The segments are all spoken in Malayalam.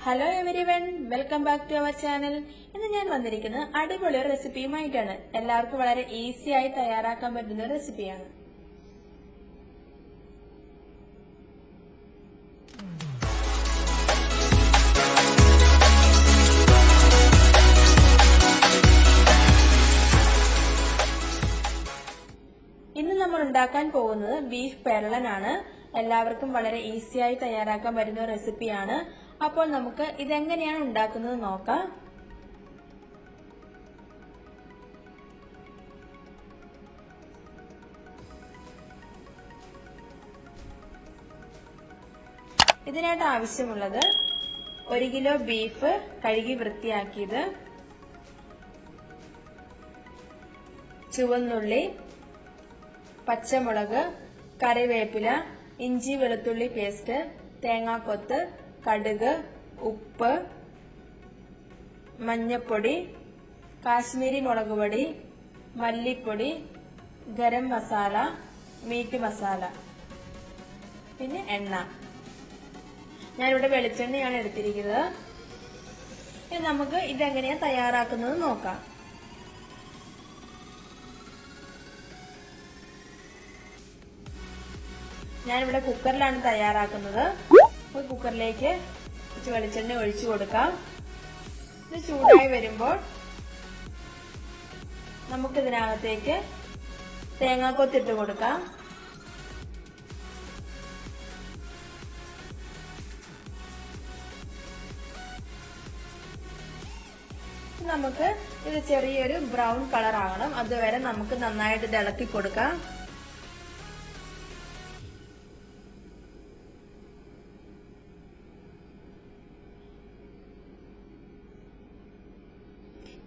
Hello everyone, welcome back to our channel. ഇന്ന് ഞാൻ വന്നിരിക്കുന്നത് അടിപൊളി ഒരു റെസിപ്പിയുമായിട്ടാണ്. എല്ലാവർക്കും വളരെ ഈസി ആയി തയ്യാറാക്കാൻ പറ്റുന്ന റെസിപ്പിയാണ്. ഇന്ന് നമ്മൾ ഉണ്ടാക്കാൻ പോകുന്നത് ബീഫ് പെരളൻ ആണ്. എല്ലാവർക്കും വളരെ ഈസി ആയി തയ്യാറാക്കാൻ പറ്റുന്ന റെസിപ്പിയാണ്. അപ്പോൾ നമുക്ക് ഇതെങ്ങനെയാണ് ഉണ്ടാക്കുന്നത് നോക്കാം. ഇതിനായിട്ട് ആവശ്യമുള്ളത് 1 കിലോ ബീഫ് കഴുകി വൃത്തിയാക്കിയത്, ചുവന്നുള്ളി, പച്ചമുളക്, കറിവേപ്പില, ഇഞ്ചി വെളുത്തുള്ളി പേസ്റ്റ്, തേങ്ങാക്കൊത്ത്, കടുക്, ഉപ്പ്, മഞ്ഞപ്പൊടി, കാശ്മീരി മുളക് പൊടി, മല്ലിപ്പൊടി, ഗരം മസാല, മീറ്റ് മസാല, പിന്നെ എണ്ണ. ഞാനിവിടെ വെളിച്ചെണ്ണയാണ് എടുത്തിരിക്കുന്നത്. ഇനി നമുക്ക് ഇതെങ്ങനെയാണ് തയ്യാറാക്കുന്നത് നോക്കാം. ഞാനിവിടെ കുക്കറിലാണ് തയ്യാറാക്കുന്നത്. കുക്കറിലേക്ക് കുറച്ച് വെളിച്ചെണ്ണ ഒഴിച്ചു കൊടുക്കാം. ഇത് ചൂടായി വരുമ്പോൾ നമുക്കിതിനകത്തേക്ക് തേങ്ങാക്കൊത്തിട്ട് കൊടുക്കാം. നമുക്ക് ഇത് ചെറിയൊരു ബ്രൗൺ കളർ ആകണം. അതുവരെ നമുക്ക് നന്നായിട്ട് ഇത് ഇളക്കി കൊടുക്കാം.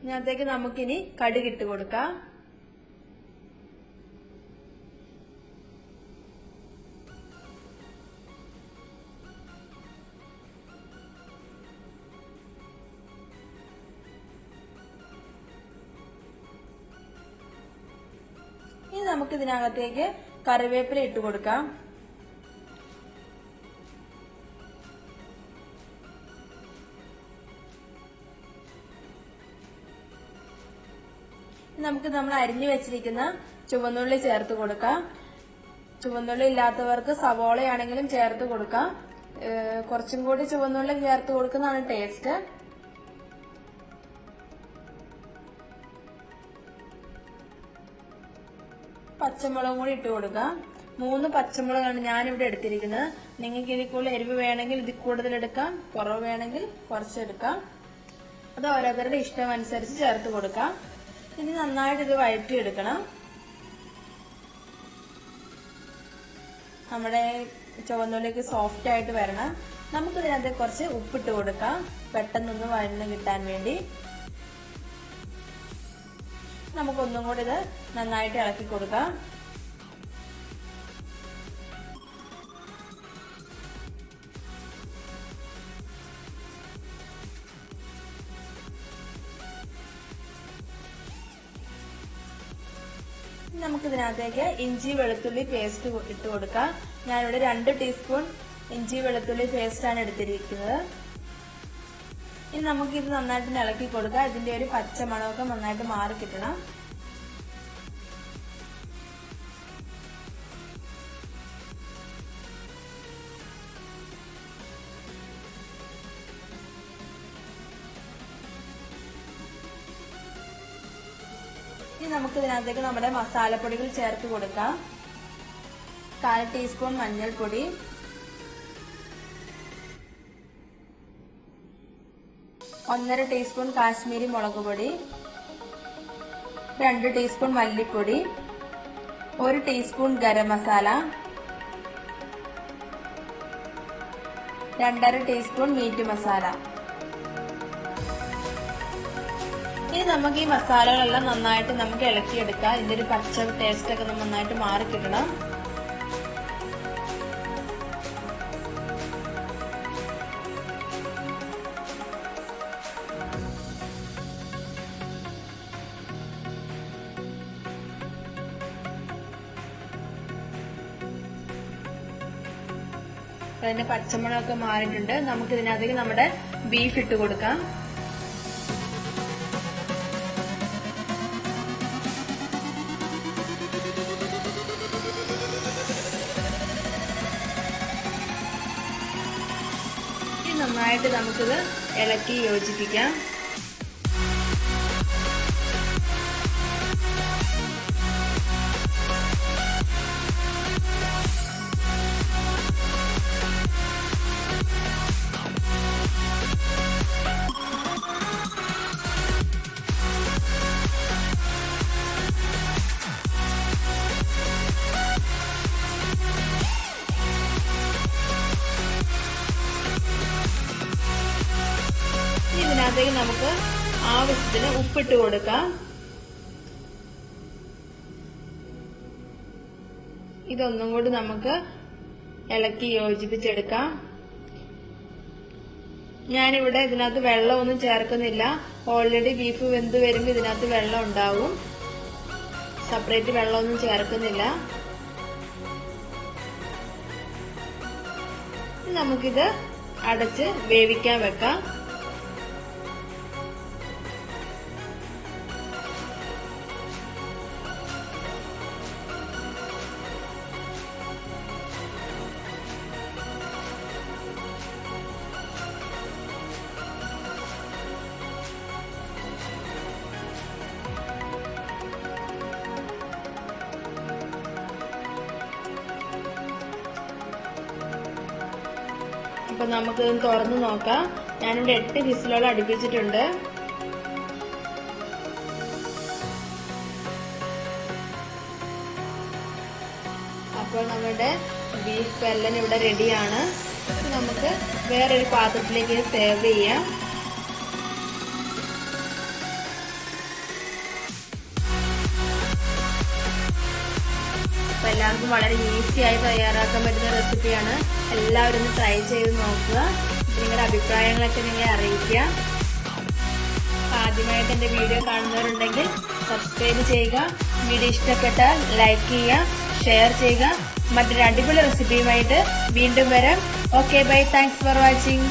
ഇതിനകത്തേക്ക് നമുക്കിനി കടുക് ഇട്ട് കൊടുക്കാം. ഇനി നമുക്ക് ഇതിനകത്തേക്ക് കറിവേപ്പില ഇട്ട് കൊടുക്കാം. നമുക്ക് നമ്മൾ അരിഞ്ഞു വെച്ചിരിക്കുന്ന ചുവന്നുള്ളി ചേർത്ത് കൊടുക്കാം. ചുവന്നുള്ളി ഇല്ലാത്തവർക്ക് സവോളയാണെങ്കിലും ചേർത്ത് കൊടുക്കാം. കുറച്ചും കൂടി ചുവന്നുള്ളി ചേർത്ത് കൊടുക്കുന്നതാണ് ടേസ്റ്റ്. പച്ചമുളകും കൂടി ഇട്ട് കൊടുക്കാം. 3 പച്ചമുളകാണ് ഞാനിവിടെ എടുത്തിരിക്കുന്നത്. നിങ്ങൾക്ക് ഇതിൽ കൂടുതൽ എരിവ് വേണമെങ്കിൽ ഇതിൽ കൂടുതൽ എടുക്കാം, കുറവ് വേണമെങ്കിൽ കുറച്ചെടുക്കാം. അത് ഓരോരുത്തരുടെ ഇഷ്ടം അനുസരിച്ച് ചേർത്ത് കൊടുക്കാം. ഇനി നന്നായിട്ട് ഇത് വഴറ്റിയെടുക്കണം. നമ്മുടെ ചുവന്നുള്ളിക്ക് സോഫ്റ്റ് ആയിട്ട് വരണം. നമുക്കിതിനകത്ത് കുറച്ച് ഉപ്പിട്ട് കൊടുക്കാം, പെട്ടെന്നൊന്ന് വഴന്ന് കിട്ടാൻ വേണ്ടി. നമുക്കൊന്നും കൂടി ഇത് നന്നായിട്ട് ഇളക്കി കൊടുക്കാം. നമുക്കിതിനകത്തേക്ക് ഇഞ്ചി വെളുത്തുള്ളി പേസ്റ്റ് ഇട്ട് കൊടുക്കാം. ഞാനിവിടെ 2 ടീസ്പൂൺ ഇഞ്ചി വെളുത്തുള്ളി പേസ്റ്റ് ആണ് എടുത്തിരിക്കുന്നത്. ഇനി നമുക്കിത് നന്നായിട്ട് ഇളക്കി കൊടുക്കാം. ഇതിന്റെ ഒരു പച്ചമണമൊക്കെ നന്നായിട്ട് മാറി കിട്ടണം. ഇനി നമുക്ക് ഇതിനകത്തേക്ക് നമ്മുടെ മസാലപ്പൊടികൾ ചേർത്ത് കൊടുക്കാം. 1/4 ടീസ്പൂൺ മഞ്ഞൾപ്പൊടി, 1/2 ടീസ്പൂൺ കാശ്മീരി മുളക് പൊടി, 2 ടീസ്പൂൺ മല്ലിപ്പൊടി, 1 teaspoon garam masala, 2/2 teaspoon meet masala. ഇനി നമുക്ക് ഈ മസാലകളെല്ലാം നന്നായിട്ട് നമുക്ക് ഇളക്കിയെടുക്കാം. ഇതിന്റെ ഒരു പച്ച ടേസ്റ്റ് ഒക്കെ നന്നായിട്ട് മാറി കിട്ടണം. അതിന്റെ പച്ചമുളകൊക്കെ മാറിയിട്ടുണ്ട്. നമുക്ക് ഇതിനകത്തേക്ക് നമ്മുടെ ബീഫ് ഇട്ട് കൊടുക്കാം. നന്നായിട്ട് നമുക്കിത് ഇളക്കി യോജിപ്പിക്കാം. ഇതിനകത്തേക്ക് നമുക്ക് ആവശ്യത്തിന് ഉപ്പിട്ട് കൊടുക്കാം. ഇതൊന്നും കൂടി നമുക്ക് ഇളക്കി യോജിപ്പിച്ചെടുക്കാം. ഞാനിവിടെ ഇതിനകത്ത് വെള്ളമൊന്നും ചേർക്കുന്നില്ല. ഓൾറെഡി ബീഫ് വെന്ത് വരുമ്പോൾ ഇതിനകത്ത് വെള്ളം ഉണ്ടാവും. സെപ്പറേറ്റ് വെള്ളമൊന്നും ചേർക്കുന്നില്ല. നമുക്കിത് അടച്ച് വേവിക്കാൻ വെക്കാം. അപ്പൊ നമുക്ക് തുറന്നു നോക്കാം. ഞാനിവിടെ 8 വിസിലോളം അടുപ്പിച്ചിട്ടുണ്ട്. അപ്പോൾ നമ്മുടെ ബീഫ് പെരലൻ ഇവിടെ റെഡിയാണ്. നമുക്ക് വേറൊരു പാത്രത്തിലേക്ക് സേർവ് ചെയ്യാം. അപ്പോൾ എല്ലാവർക്കും വളരെ ഈസിയായി തയ്യാറാക്കാൻ പറ്റുന്ന റെസിപ്പിയാണ്. എല്ലാവരും ഒന്ന് ട്രൈ ചെയ്ത് നോക്കുക. നിങ്ങളുടെ അഭിപ്രായങ്ങളൊക്കെ നിങ്ങളെ അറിയിക്കുക. ആദ്യമായിട്ട് എൻ്റെ വീഡിയോ കാണുന്നവരുണ്ടെങ്കിൽ സബ്സ്ക്രൈബ് ചെയ്യുക. വീഡിയോ ഇഷ്ടപ്പെട്ടാൽ ലൈക്ക് ചെയ്യുക, ഷെയർ ചെയ്യുക. മറ്റൊരു അടിപൊളി റെസിപ്പിയുമായിട്ട് വീണ്ടും വരാം. Okay, bye. Thanks for watching.